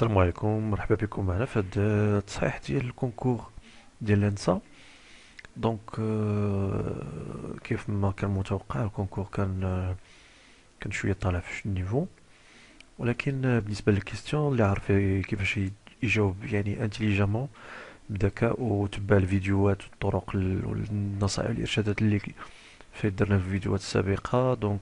السلام عليكم، مرحبا بكم معنا في هذا التصحيح ديال الكونكور ديال لانسا. كيف ما كان متوقع الكونكور كان شويه طالع في النيفو، ولكن بالنسبه للكيستيون اللي عارف كيفاش يجاوب يعني انتيليجامون بذكاء وتبع الفيديوهات والطرق والنصائح والارشادات اللي درنا في الفيديوهات السابقه.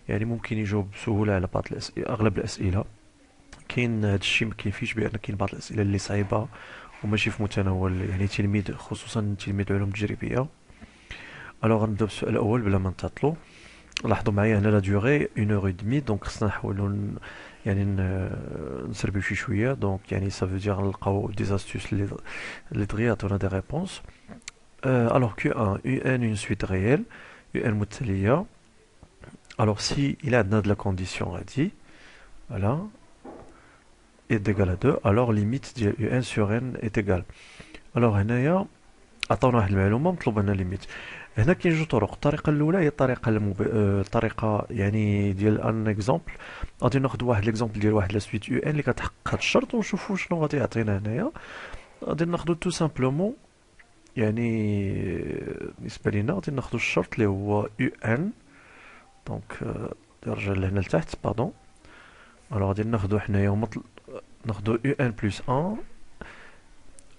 يعني ممكن يجاوب بسهوله على بعض الاسئله، اغلب الاسئله. كاين هذا الشيء ما كينفيش بان كاين بعض الاسئله اللي صعيبه وماشي في متناول يعني تلميذ، خصوصا تلميذ علوم تجريبيه. الوغ غنبداو بالسؤال الاول بلا ما نتعطلوا. لاحظوا معايا هنا لا ديوغي 1 اور دمي، دونك خصنا نحاولوا نسربيو شي شويه. دونك يعني سا فو دير نلقاو دي استيوس اللي دغيا يعطونا دي ريبونس. الوغ كيو ان يو ان اون سويت ريال، يو ان متتاليه. الوغ سي الى عندنا هاد لا كونديسيون هادي، فوالا est égal à 2, alors limite ديال un sur n est égal. alors هنايا عطاونا واحد المعلومه مطلوب لنا ليميت. هنا كاين جوج طرق. الطريقه الاولى هي الطريقه يعني ديال ان اكزومبل. غادي ناخذ واحد ليكزومبل ديال واحد لا سويت يو ان اللي كتحقق هذا الشرط ونشوفوا شنو غادي يعطينا هنايا. غادي ناخذ تو سامبلومون يعني بالنسبه لينا غادي ناخذ الشرط اللي هو يو ان. دونك نرجع لهنا لتحت باردون. الوغ غادي ناخذ حنايا ناخذ un plus 1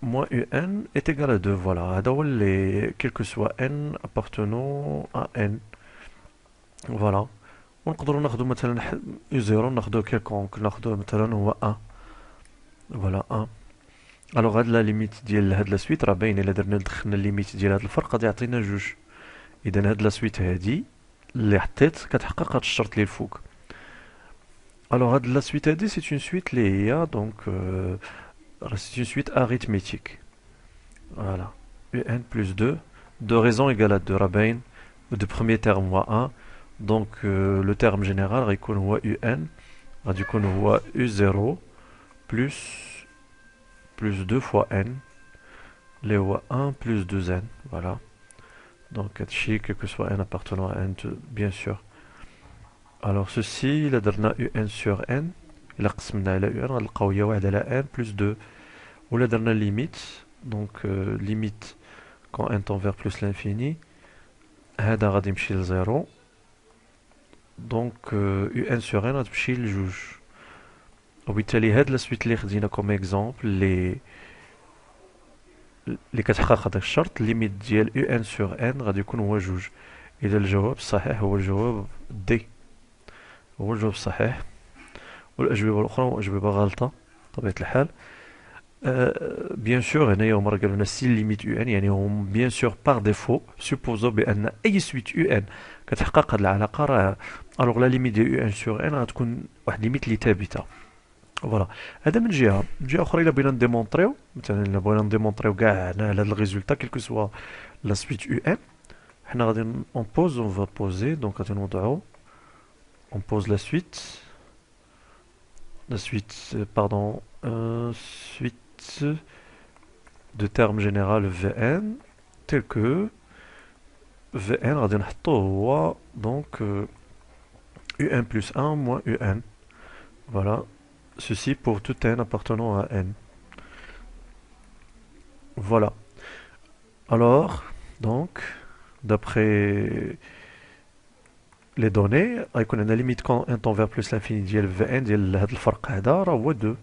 moins un est égal à 2. Voilà, هذا هو اللي quel que soit n appartenant à n. Voilà. ونقدروا ناخذوا مثلا u0 ناخذوا quelconque، ناخذوا مثلا هو 1. فوالا 1. الوغ هاد لا ليميت ديال هاد لا سويت راه باين، الا درنا دخلنا الليميت ديال هاد الفرق غادي يعطينا جوج. اذا هاد لا سويت هادي اللي حطيت كتحقق هاد الشرط اللي الفوق. الوغ هاد لا سويت هادي سي اون سويت اللي هي دونك c'est une suite arithmétique. Voilà. Un plus 2. 2 raisons égale à 2 rabin. Le premier terme هو 1. Donc le terme général غيكون هو un. غادي يكون هو u0 plus 2 fois n. اللي هو 1 plus 2n. Voilà. Donc هادشي quel que soit n appartenant à n bien sûr. Alors ceci إلا درنا un sur n، إلا قسمنا على un غنلقاو هي 1 على n plus 2. ولا درنا ليميت، دونك ليميت quand n tend vers plus l'infini، هذا غادي يمشي لزيرو. دونك يو ان سور ان غتمشي لجوج. وبالتالي هاد لا سويت اللي خدينا كوم اكزومبل اللي كتحقق هذاك الشرط، ليميت ديال يو ان سور ان غادي يكون هو جوج. اذا الجواب الصحيح هو الجواب دي، هو الجواب الصحيح. والاجوبه الاخرى اجوبه غلطه بطبيعه الحال. بيان سور هنايا هما راه قالوا لنا سي ليميت يو ان، يعني هم بيان سور بار ديفو سوبوزو بان اي سويت يو ان كتحقق هاد العلاقه راه الوغ لا ليميت ديال يو ان سور ان غتكون واحد ليميت اللي ثابته. فوالا. هذا من جهه. من جهه اخرى الا بغينا نديمونطريو، مثلا الا بغينا نديمونطريو كاع هنا على هاد الريزولتا كيلكو سوا لا سويت يو ان، حنا غادي اون بوز، اون فا بوزي. دونك غادي نوضعو اون بوز لا سويت pardon, suite de termes général Vn tel que Vn غادي نحطوه هو donc un plus 1 moins un. Voilà, ceci pour tout n appartenant à n. Voilà. Alors, donc, d'après les données غيكون عندنا ليميت كون ان طون فير بلس لانفيني ديال في ان ديال هذا الفرق هذا راه هو 2.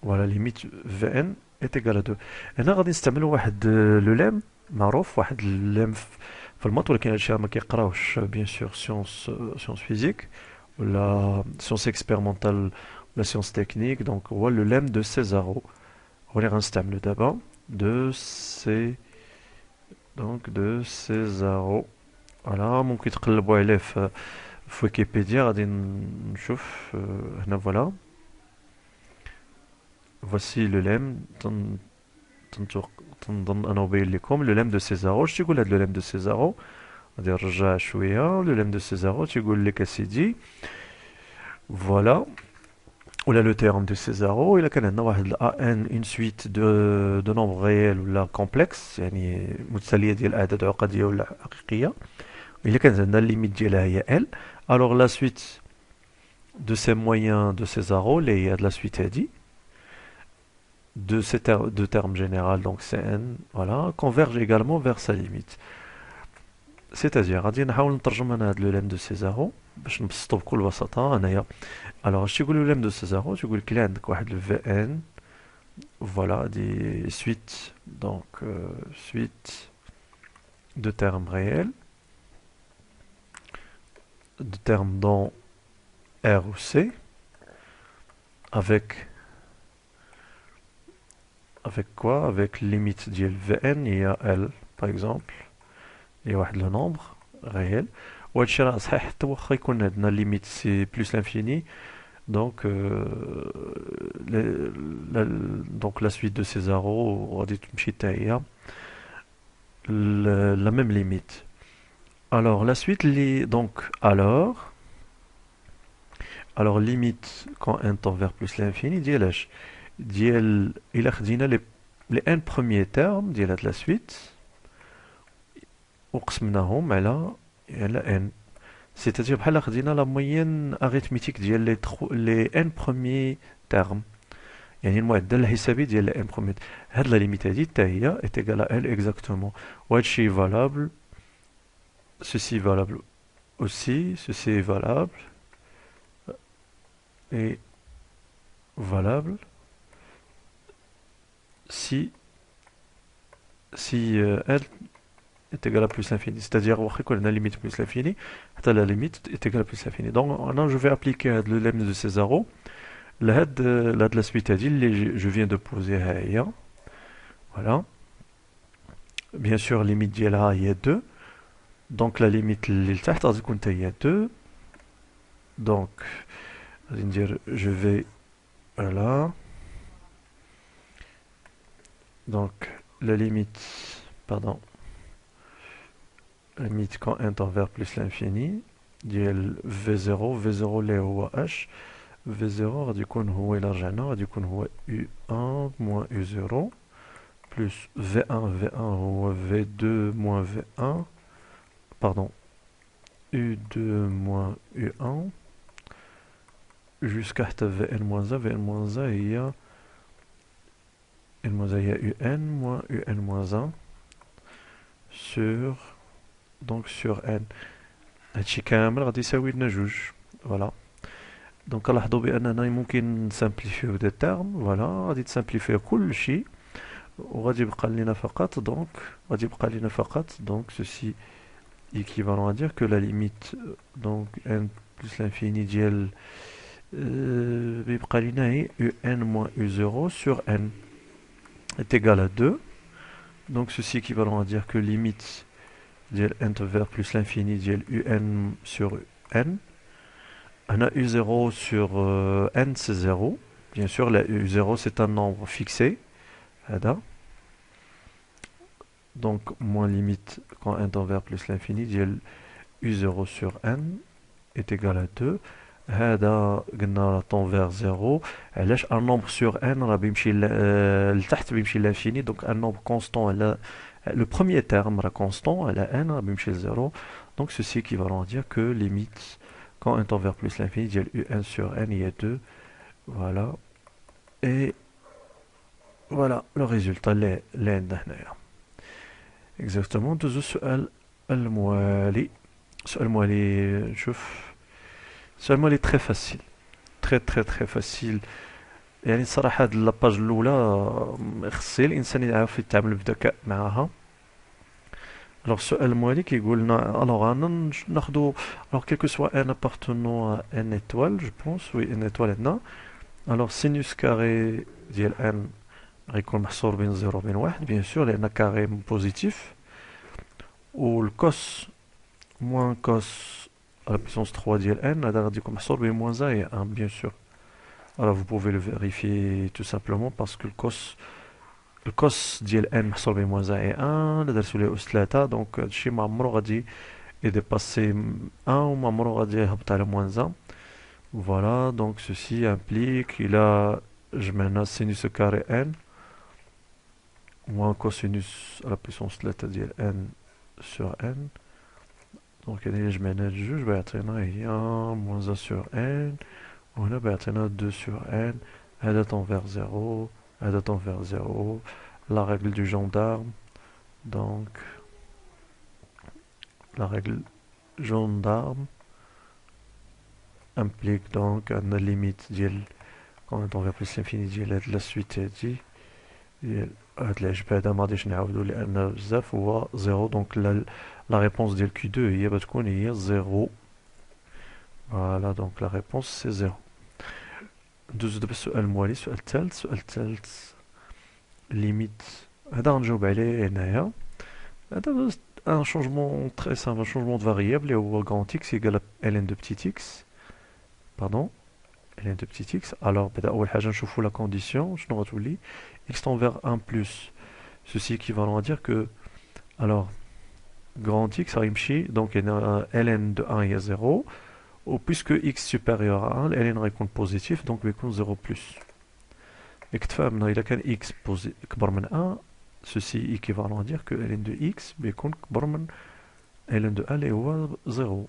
فوالا ليميت في ان ايت ايكال 2. هنا غادي نستعملوا واحد لو لام معروف، واحد اللام في المات، ولكن هادشي ما كيقراوش بيان سور سيونس فيزيك ولا سيونس اكسبيرمونتال ولا سيونس تكنيك. دونك هو لو لام دو سيزارو، هو اللي غنستعملو دابا. دو سي دونك دو سيزارو. فوالا، ممكن تقلبوا عليه في ويكيبيديا. غادي نشوف هنا. فوالا، voici le lemme. تنظن انا وبين لكم لو لام دو سيزارو. اش تيقول هاد لو لام دو سيزارو؟ غادي نرجع شويه. لو لام دو سيزارو تيقول لك اسيدي فوالا، ولا لو تيرم دو سيزارو. الا كان عندنا واحد ا ان اون سويت دو نومبر ريال ولا كومبلكس، يعني متتاليه ديال اعداد عقديه ولا حقيقيه، الا كانت عندنا الليميت ديالها هي ال، الوغ لا سويت de ces moyens de Césaro, il y a de la suite dit, de ces de termes général, donc Cn, voilà, converge également vers sa limite. C'est-à-dire, غادي نحاول نترجم انا هذا لو لام دو سيزارو باش نبسطو بكل بساطة انايا. الوغ اش تيقول لو لام دو سيزارو؟ تيقول لك عندك واحد لو في ان، voilà, des suites, donc suite de termes réels, de termes dans R ou C, avec quoi? Avec limite ديال Vn, il y a L, par exemple, il y a واحد le nombre réel. وهادشي راه صحيح حتى واخا يكون عندنا limite c'est plus l'infini, donc donc la suite de ces arrows غادي تمشي حتى هي la même limite. Alors la suite donc alors limite quand n tend vers plus l'infini ديال اش؟ ديال إلا خدينا les n premiers termes ديال هاد la suite وقسمناهم على n. C'est-à-dire بحال خدينا la moyenne arithmétique ديال les n premiers termes، يعني المعدل الحسابي ديال n premiers. هاد la limite هادي حتى هي est égale à l exactement. وهادشي valable، ceci valable aussi, ceci est valable et valable si l est égal à plus l'infini. C'est-à-dire qu'on a la limite plus l'infini, la limite est égale à plus l'infini. Donc maintenant je vais appliquer le lemme de Césaro. Là de la suite à dire, je viens de poser hier. Voilà. Bien sûr, limite d'IL il y a 2. Donc la limite il y a 2. Donc, je vais voilà. Donc la limite, pardon, limite quand n tend vers plus l'infini ديال V0 V0 اللي هو H V0 غادي يكون هو إلا رجعنا غادي يكون هو U1 moins U0 plus V1 V1 هو V2 moins V1 pardon U2 moins U1 jusqu'à Vn moins 1 Vn moins 1 هي N moins 1 هي UN moins UN moins 1 sur donc sur n. هادشي كامل غادي يساوي لنا جوج. فوالا دونك لاحظوا باننا ممكن نسامبليفيو دي تيرم. فوالا غادي تسامبليفيو كلشي وغادي يبقى لنا فقط donc ceci équivalent à dire que la limite donc n plus l'infini ديال يبقى لنا هي UN moins U0 sur n est égal à 2. Donc ceci équivalent à dire que limite ديال n vers plus l'infini ديال un sur n. On a u0 sur n c'est 0. Bien sûr, la u0 c'est un nombre fixé. Donc moins limite quand n tend vers plus l'infini ديال u0 sur n est égal à 2. هذا قلنا tend vers 0. علاش un nombre sur n راه بيمشي لتحت بيمشي l'infini, donc un nombre constant le premier terme est constant, la n بيمشي ل 0. Donc ceci équivalent à dire que limite quand n tend vers plus l'infini ديال un sur n il y a 2. Voilà. Et voilà le résultat اللي عندنا هنايا. Exactement. دوزو السؤال الموالي. السؤال الموالي نشوف. السؤال الموالي très facile. très facile. يعني الصراحة هاد لاباج الأولى خص الإنسان يعرف يتعامل بذكاء معها. Alors السؤال الموالي كيقول لنا alors أنا ناخدو alors quel que soit n appartenant à n étoile, je pense, oui n étoile عندنا. alors sinus carré ديال n غيكون محصور بين 0 وبين 1 bien sûr لأن كاري بوزيتيف والكوس moins cos à la puissance 3 ديال n هذا غادي يكون محصور بين moins 1 et 1 bien sûr. Alors vous pouvez le vérifier tout simplement parce que le cos ديال n محصور بين moins 1 et 1 درتو ليه أس 3 donc هادشي ما عمرو غادي يديباسي 1 وما عمرو غادي يهبط على moins 1. Voilà, donc ceci implique إلا جمعنا sinus carré n moins cosinus à la puissance 3 ديال n sur n دونك هنا جمعنا الجوج بيعطينا هي موان 1 sur n، وهنا بيعطينا 2 sur n. هذا تنفيغ زيرو، هذا تنفيغ زيرو. La règle du gendarme. Donc, la règle gendarme implique donc une limite ديال quand on va plus l'infini ديال هاد la suite هادي ديال هاد العجب هذا ما غاديش نعاودو لأن بزاف هو زيرو. دونك la réponse ديال Q2 هي بتكون هي زيرو. فوالا دونك la réponse c'est زيرو. ندوزو دابا السؤال الموالي، السؤال الثالث. السؤال الثالث ليميت هذا غنجاوب عليه هنايا. هذا un changement très simple, un changement de variable où grand x égale à ln de petit x. Pardon, ln de petit x. Alors, أول حاجة نشوفو la condition. شنو غتولي x tend vers 1 plus. Ceci équivalent à dire que, alors, grand x غيمشي donc ln de 1 هي 0. Ou puisque x supérieur à 1, ln غيكون positif, donc غيكون 0 plus. اكتفهمنا إذا كان x كبر من 1. Ceci équivalent à dire que ln de x بيكون كبر من ln de 1 اللي هو 0.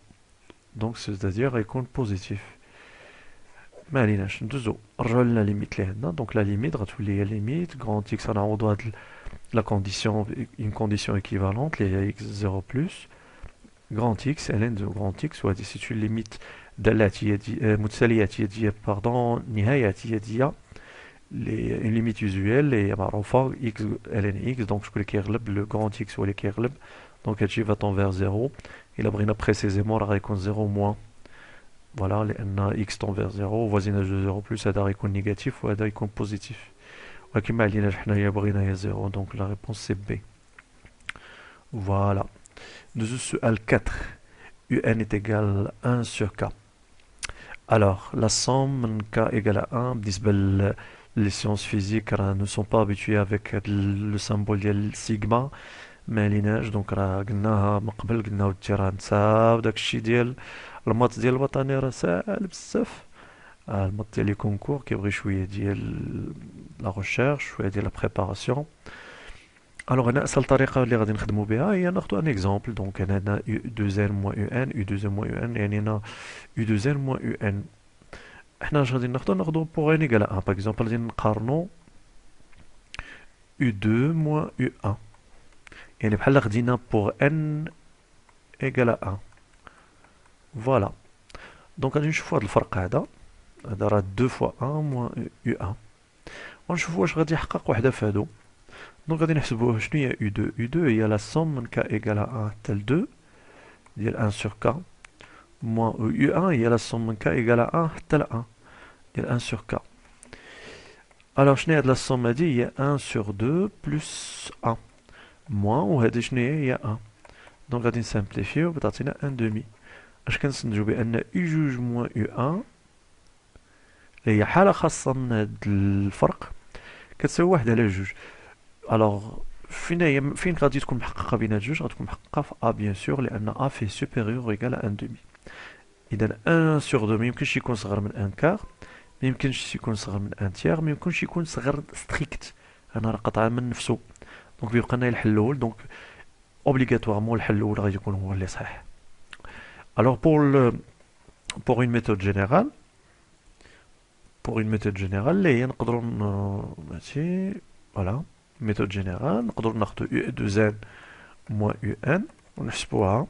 دونك c'est-à-dire يكون بوزيتيف. ما عليناش ندوزو نرجعو لنا ليميت اللي عندنا. دونك لا ليميت غتولي هي ليميت غران اكس غنعوضو هاد لا كونديسيون اون كونديسيون ايكيفالونت اللي هي x 0 بلس غران اكس ln دو غران اكس. وهادي سي اون ليميت دالاتيه متسالياتيه باردون نهاياتيه une limite usuelle et معروفة x ln x. donc شكون اللي كيغلب لو grand x هو اللي كيغلب. donc هادشي va tend vers 0. إلا بغينا précisément راه غيكون 0 moins. فوالا لأن x tend vers 0 voisinage de 0 plus هذا غيكون نيجاتيف وهذا غيكون بوزيتيف. ولكن ما عليناش حنايا بغينا هي 0. donc la réponse c'est B. Voilà. Nous السؤال 4. un est égal à 1 sur k. Alors la somme من k égale à 1 بالنسبة les sciences physiques ne sont pas habituées avec le symbole ديال sigma. ما ليناش دونك راه قلناها من قبل، قلنا ودي راه نساو داكشي ديال المات ديال الوطني راه ساهل بزاف. المات ديال لي كونكور كيبغي شويه ديال لا ريشيرش، شويه ديال لا بريباراسيون. الوغ هنا اسهل طريقه اللي غادي نخدمو بها هي ناخدو ان اكزومبل. دونك هنا عندنا U2n moins UN U2n moins UN يعني هنا U2n moins UN. حنا اش غادي ناخدو بوغ ان ايكال 1. باغ اكزومبل غادي نقارنو U2 moins U1 يعني بحال خدينا بوغ n ايكال 1. فوالا دونك غادي نشوفو هاد الفرق هذا راه 2 فوا 1 موان U1. ونشوفو واش غادي يحقق وحده في هادو. دونك غادي نحسبوه شنو هي U2 هي لا سوم من k ايكال 1 حتى ل 2 ديال 1 sur k موان U1 هي لا سوم من k ايكال 1 حتى ل 1 ديال 1 sur k. الوغ شنو هي هاد لا سوم هادي هي 1 sur 2 بلس 1 موان وهادي شنو هي 1. دونك غادي نسامبليفيو بتعطينا 1 دومي. اش كنستنتجو بان U2 موان U1 اللي هي حالة خاصة من هاد الفرق كتساوي 1 على 2. الوغ فين غادي تكون محققة بين هاد جوج؟ غتكون محققة في A بيان سور لأن A في سوبيريور إيكال 1 دومي. إذا 1 sur 2 ميمكنش يكون صغر من 1 كار، ميمكنش يكون صغر من 1 تيغ، ميمكنش يكون صغر ستريكت. أنا راه قطعة من نفسو. دونك بيبقى لنا الحل الأول. دونك اوبليغاتوارمون الحل الأول غادي يكون هو اللي صحيح. Alors pour une méthode générale اللي هي نقدروا ماشي فوالا méthode générale نقدروا ناخذوا U2n moins UN ونحسبوها.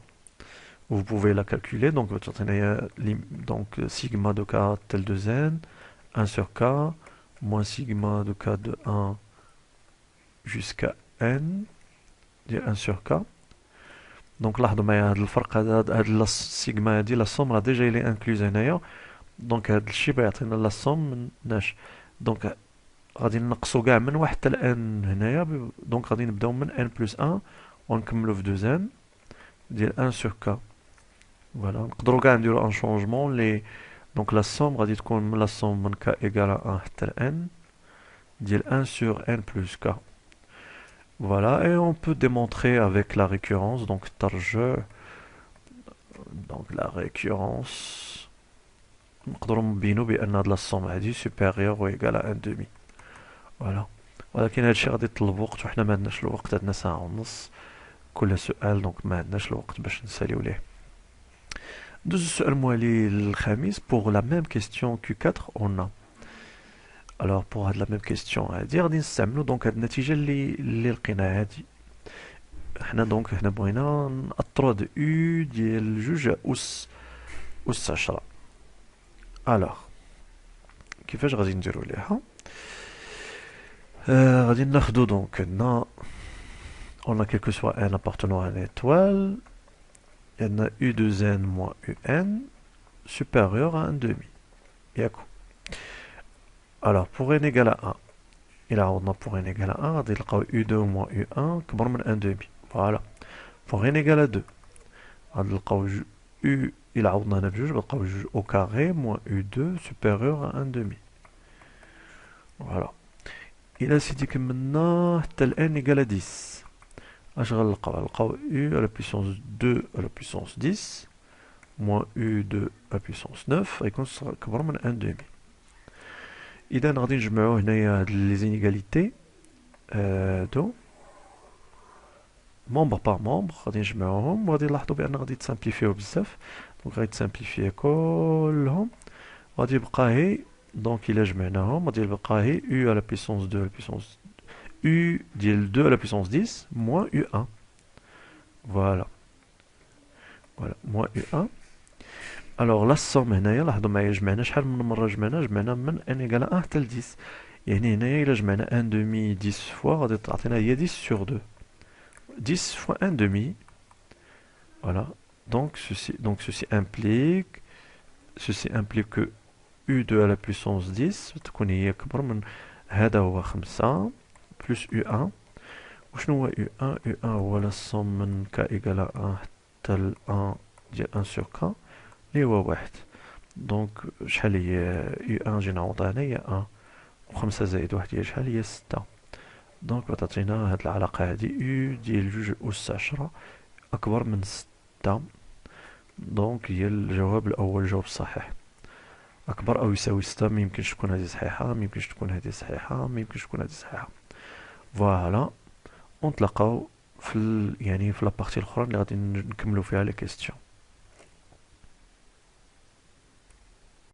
Vous pouvez la calculer. Donc donc sigma de k tel 2n 1 sur k moins sigma de k de 1 jusqu'à n ديال 1 sur k. دونك لاحظوا معايا هاد الفرق هاد السيغما هادي لا سوم راه ديجا لي انكلوز هنايا. دونك هاد الشيء بيعطينا لا سوم من ناش. دونك غادي نقصو كاع من 1 حتى ل ان هنايا. دونك غادي نبداو من ان بلس 1 ونكملو في 2 ان ديال 1 sur k. فوالا نقدروا كاع نديرو ان شونجمون لي دونك لا سوم غادي تكون من لا سوم من k ايكال 1 حتى ل n ديال 1 sur n plus k. Voilà, et on peut démontrer avec la récurrence, donc la récurrence, نقدروا نبينوا بأن هاد لا سوم هادي supérieure ou égale à 1 demi. Voilà. ولكن هادشي غادي يطلب وقت وحنا ما عندناش الوقت، عندنا ساعة ونص كل سؤال، دونك ما عندناش الوقت باش نساليو ليه. دوز السؤال موالي الخامس pour la même question Q4 on a. Alors pour هاد la même question هادي غادي نستعملو دونك هاد النتيجة اللي لقيناها هادي. حنا دونك هنا بغينا نأطرو هاد U ديال جوج أس 10. الوغ كيفاش غادي نديرو ليها؟ غادي ناخدو دونك عندنا on a quel que soit n appartenant à une étoile, il y en a U de n moins UN supérieur à 1 demi. ياكو. Alors pour n égale à 1, il a عوضنا pour n égale à 1 غادي نلقاو U2 moins U1 كبر من 1 demi. Voilà. Pour n égale à 2 غادي نلقاو U il عوضنا هنا بجوج نلقاو جوج au carré moins U2 supérieur à 1 demi. Voilà. إلا سيدي كملنا حتى ل n égale à 10. اش غنلقاو؟ غنلقاو U à la puissance 2 à la puissance 10 moins U2 à la puissance 9 غيكون كبر من 1 demi. إذا غادي نجمعو هنايا هاد لي زينيغاليتي هادو ممبر بار ممبر غادي نجمعوهم وغادي نلاحظوا بأن غادي تسامبليفيو بزاف. دونك غادي تسامبليفي كلهم غادي يبقى هي دونك إلا جمعناهم غادي يبقى هي U à la puissance 2 à la puissance U ديال 2 à la puissance 10 moins U1. Voilà. Voilà, moins U1. Alors la somme هنايا لاحظوا معايا جمعنا شحال من مرة جمعنا من n égale à 1 حتى ل 10. يعني هنايا إلا جمعنا 1 demi 10 fois غادي تعطينا هي 10 sur 2. 10 fois 1 demi. Voilà. Donc ceci implique que U2 à la puissance 10 تكون هي أكبر من هذا هو 5 plus U1. وشنو هو U1؟ U1 هو la somme من K égale à 1 حتى ل 1 ديال 1 sur K اللي هو 1. دونك شحال هي U1 نجي نعوضها هنا هي 1 و5 زائد 1 هي شحال هي 6. دونك تعطينا هاد العلاقة هادي U ديال جوج أس 10 أكبر من 6. دونك هي الجواب الأول الجواب الصحيح. أكبر أو يساوي 6 ميمكنش تكون هادي صحيحة ميمكنش تكون هادي صحيحة ميمكنش تكون هادي صحيحة. فوالا ونتلاقاو في يعني في لابارتي الأخرى اللي غادي نكملو فيها لي كيستيون.